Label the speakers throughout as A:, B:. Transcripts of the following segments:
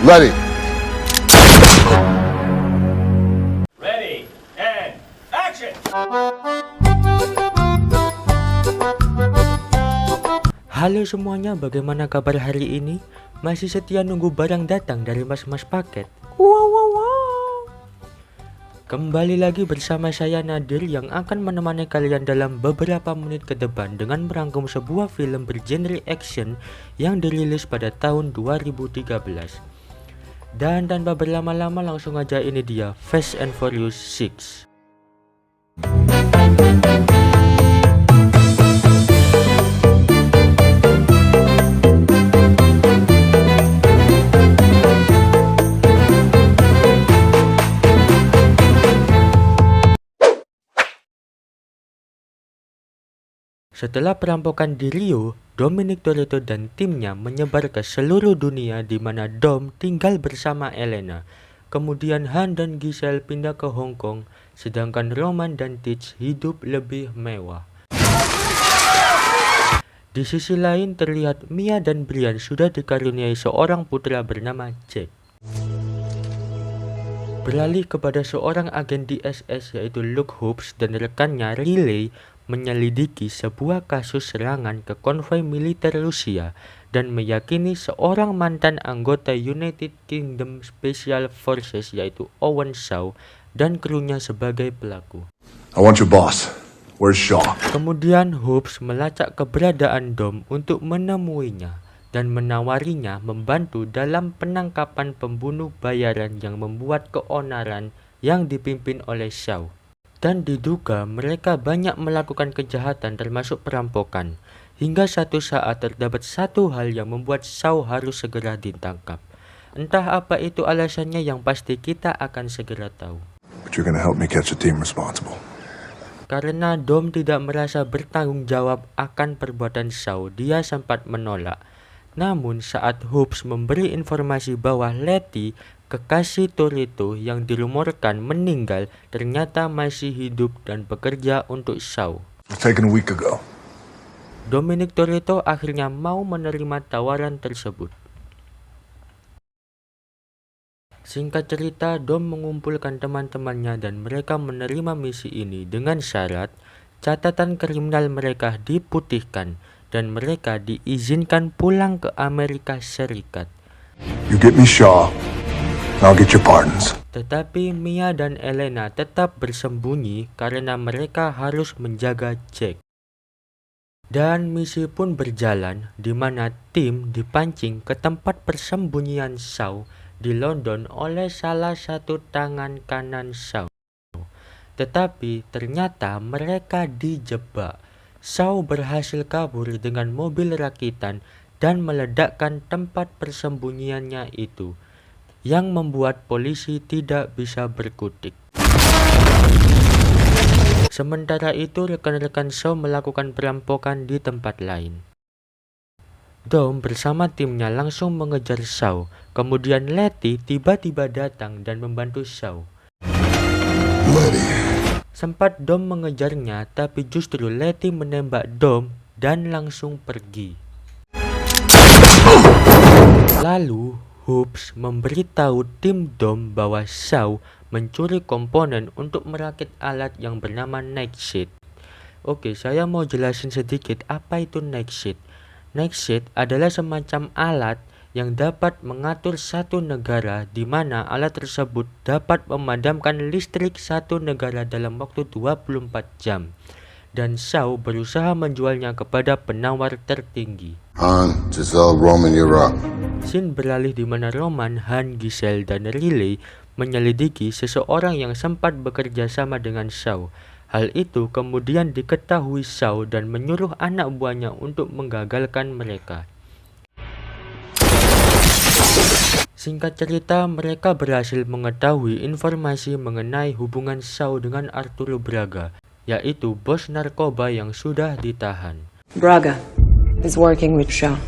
A: Ready.
B: Ready and action!
C: Halo semuanya, bagaimana kabar hari ini? Masih setia nunggu barang datang dari mas-mas paket? Wow. Kembali lagi bersama saya Nadir yang akan menemani kalian dalam beberapa menit ke depan dengan merangkum sebuah film bergenre action yang dirilis pada tahun 2013. Dan tanpa berlama-lama langsung aja, ini dia Fast and Furious 6. Setelah perampokan di Rio, Dominic Toretto dan timnya menyebar ke seluruh dunia di mana Dom tinggal bersama Elena. Kemudian Han dan Giselle pindah ke Hong Kong, sedangkan Roman dan Teach hidup lebih mewah. Di sisi lain terlihat Mia dan Brian sudah dikaruniai seorang putra bernama Jack. Beralih kepada seorang agen DSS yaitu Luke Hobbs dan rekannya Riley menyelidiki sebuah kasus serangan ke konvoi militer Rusia dan meyakini seorang mantan anggota United Kingdom Special Forces yaitu Owen Shaw dan krunya sebagai pelaku.
A: I want your boss. Where's Shaw?
C: Kemudian Hobbs melacak keberadaan Dom untuk menemuinya dan menawarinya membantu dalam penangkapan pembunuh bayaran yang membuat keonaran yang dipimpin oleh Shaw. Dan diduga mereka banyak melakukan kejahatan termasuk perampokan. Hingga satu saat terdapat satu hal yang membuat Shaw harus segera ditangkap. Entah apa itu alasannya, yang pasti kita akan segera tahu.
A: But you're gonna help me catch the team responsible.
C: Karena Dom tidak merasa bertanggung jawab akan perbuatan Shaw, dia sempat menolak. Namun saat Hobbs memberi informasi bahwa Letty, kekasih Toretto yang dirumorkan meninggal, ternyata masih hidup dan bekerja untuk Shaw.
A: It was taken a week ago.
C: Dominic Toretto akhirnya mau menerima tawaran tersebut. Singkat cerita, Dom mengumpulkan teman-temannya dan mereka menerima misi ini dengan syarat catatan kriminal mereka diputihkan dan mereka diizinkan pulang ke Amerika Serikat.
A: You get me Shaw, I'll get your pardons.
C: Tetapi Mia dan Elena tetap bersembunyi karena mereka harus menjaga Jack. Dan misi pun berjalan di mana tim dipancing ke tempat persembunyian Shaw di London oleh salah satu tangan kanan Shaw. Tetapi ternyata mereka dijebak. Shaw berhasil kabur dengan mobil rakitan dan meledakkan tempat persembunyiannya itu, yang membuat polisi tidak bisa berkutik. Sementara itu rekan-rekan Shaw melakukan perampokan di tempat lain. Dom bersama timnya langsung mengejar Shaw, kemudian Letty tiba-tiba datang dan membantu Shaw.
A: Letty.
C: Sempat Dom mengejarnya, tapi justru Letty menembak Dom dan langsung pergi. Lalu Hobbs memberitahu tim Dom bahwa Shaw mencuri komponen untuk merakit alat yang bernama Nightshade. Oke, saya mau jelasin sedikit apa itu Nightshade. Nightshade adalah semacam alat yang dapat mengatur satu negara, di mana alat tersebut dapat memadamkan listrik satu negara dalam waktu 24 jam. Dan Shaw berusaha menjualnya kepada penawar tertinggi.
A: Han, Giselle, Roman, you're up.
C: Scene beralih di mana Roman, Han, Giselle, dan Riley menyelidiki seseorang yang sempat bekerja sama dengan Shaw. Hal itu kemudian diketahui Shaw dan menyuruh anak buahnya untuk menggagalkan mereka. Singkat cerita, mereka berhasil mengetahui informasi mengenai hubungan Shaw dengan Arturo Braga, yaitu bos narkoba yang sudah ditahan.
D: Braga is working with Shaw.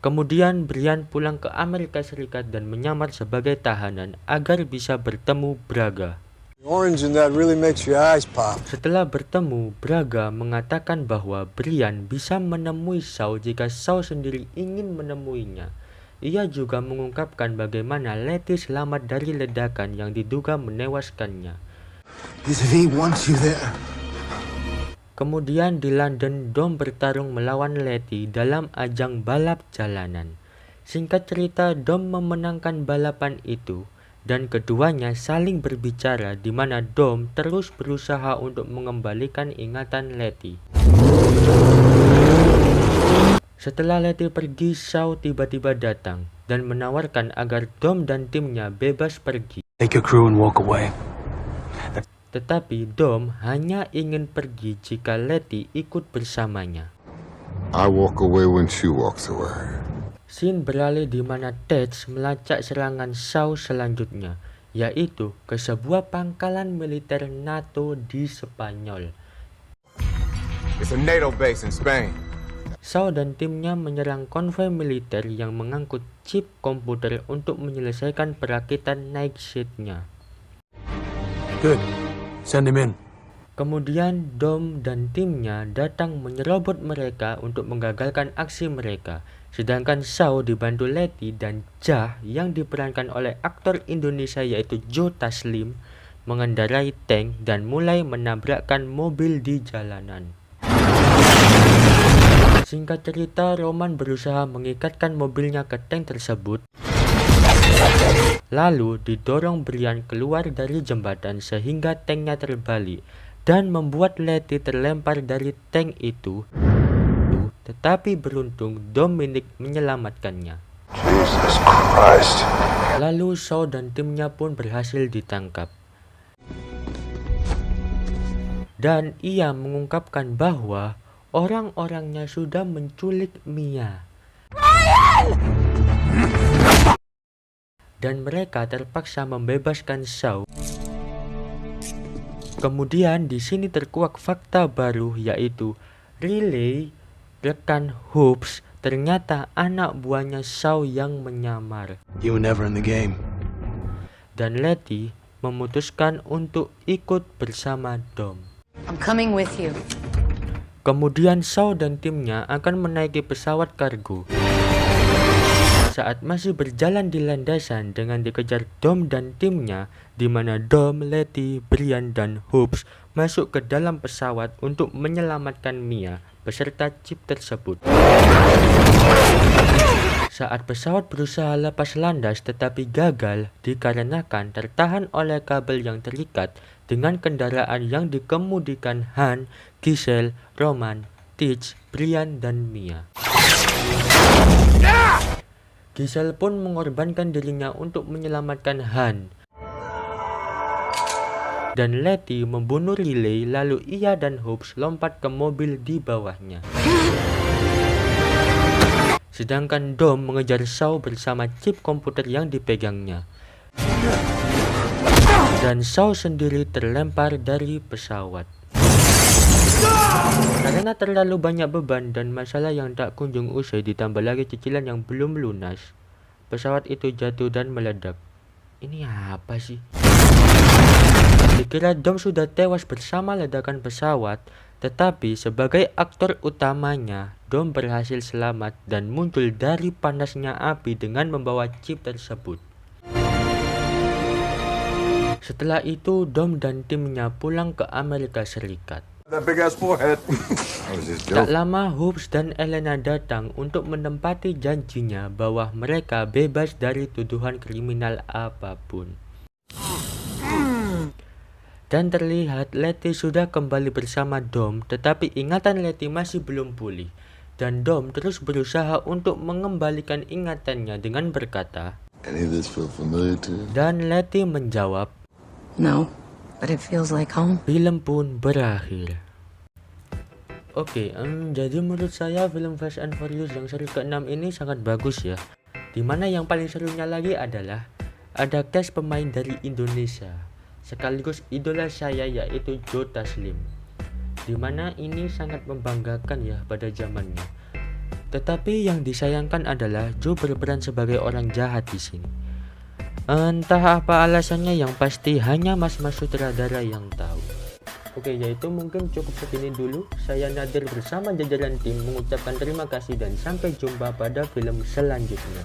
C: Kemudian Brian pulang ke Amerika Serikat dan menyamar sebagai tahanan agar bisa bertemu Braga.
E: Orange in that really makes your eyes pop.
C: Setelah bertemu, Braga mengatakan bahwa Brian bisa menemui Shaw jika Shaw sendiri ingin menemuinya. Ia juga mengungkapkan bagaimana Letty selamat dari ledakan yang diduga menewaskannya.
E: He wants you there.
C: Kemudian di London, Dom bertarung melawan Letty dalam ajang balap jalanan. Singkat cerita, Dom memenangkan balapan itu dan keduanya saling berbicara di mana Dom terus berusaha untuk mengembalikan ingatan Letty. Setelah Letty pergi, Shaw tiba-tiba datang dan menawarkan agar Dom dan timnya bebas pergi.
A: Take your crew and walk away.
C: Tetapi Dom hanya ingin pergi jika Letty ikut bersamanya.
F: I walk away when she walks away.
C: Scene beralih di mana Ted melacak serangan Shaw selanjutnya, yaitu ke sebuah pangkalan militer NATO di Spanyol.
F: It's a NATO base in Spain.
C: Shaw dan timnya menyerang konvoi militer yang mengangkut chip komputer untuk menyelesaikan perakitan night shift-nya.
A: Good. Send him in.
C: Kemudian Dom dan timnya datang menyerobot mereka untuk menggagalkan aksi mereka. Sedangkan Shaw dibantu Letty dan Jah yang diperankan oleh aktor Indonesia yaitu Joe Taslim mengendarai tank dan mulai menabrakkan mobil di jalanan. Singkat cerita, Roman berusaha mengikatkan mobilnya ke tank tersebut. Lalu didorong Brian keluar dari jembatan sehingga tanknya terbalik dan membuat Letty terlempar dari tank itu. Tetapi beruntung Dominic menyelamatkannya.
A: Jesus Christ.
C: Lalu Shaw dan timnya pun berhasil ditangkap. Dan ia mengungkapkan bahwa orang-orangnya sudah menculik Mia. Dan mereka terpaksa membebaskan Shaw. Kemudian di sini terkuak fakta baru yaitu Riley, rekan Hobbs, ternyata anak buahnya Shaw yang menyamar.
A: You were never in the game.
C: Dan Letty memutuskan untuk ikut bersama Dom.
D: I'm coming with you.
C: Kemudian Shaw dan timnya akan menaiki pesawat kargo. Saat masih berjalan di landasan dengan dikejar Dom dan timnya, di mana Dom, Letty, Brian, dan Hobbs masuk ke dalam pesawat untuk menyelamatkan Mia beserta chip tersebut. Saat pesawat berusaha lepas landas tetapi gagal dikarenakan tertahan oleh kabel yang terikat dengan kendaraan yang dikemudikan Han, Giselle, Roman, Teach, Brian, dan Mia. Giselle pun mengorbankan dirinya untuk menyelamatkan Han. Dan Letty membunuh Riley, lalu ia dan Hobbs lompat ke mobil di bawahnya. Sedangkan Dom mengejar Shaw bersama chip komputer yang dipegangnya. Dan Shaw sendiri terlempar dari pesawat. Karena terlalu banyak beban dan masalah yang tak kunjung usai ditambah lagi cicilan yang belum lunas, pesawat itu jatuh dan meledak. Ini apa sih? Dikira Dom sudah tewas bersama ledakan pesawat, tetapi sebagai aktor utamanya, Dom berhasil selamat dan muncul dari panasnya api dengan membawa chip tersebut. Setelah itu, Dom dan timnya pulang ke Amerika Serikat.
A: That big ass forehead.
C: Tak lama, Hobbs dan Elena datang untuk menempati janjinya bahwa mereka bebas dari tuduhan kriminal apapun. Dan terlihat Letty sudah kembali bersama Dom, tetapi ingatan Letty masih belum pulih. Dan Dom terus berusaha untuk mengembalikan ingatannya dengan berkata,
F: Any of this feel familiar to you?
C: dan Letty menjawab.
D: No, but it feels like home.
C: Film pun berakhir. Oke, jadi menurut saya film Fast and Furious yang seri ke-6 ini sangat bagus ya. Dimana yang paling serunya lagi adalah ada cast pemain dari Indonesia, sekaligus idola saya yaitu Joe Taslim. Dimana ini sangat membanggakan ya pada zamannya. Tetapi yang disayangkan adalah Joe berperan sebagai orang jahat di sini. Entah apa alasannya, yang pasti hanya mas-mas sutradara yang tahu. Oke, yaitu mungkin cukup segini dulu. Saya Nadir bersama jajaran tim mengucapkan terima kasih dan sampai jumpa pada film selanjutnya.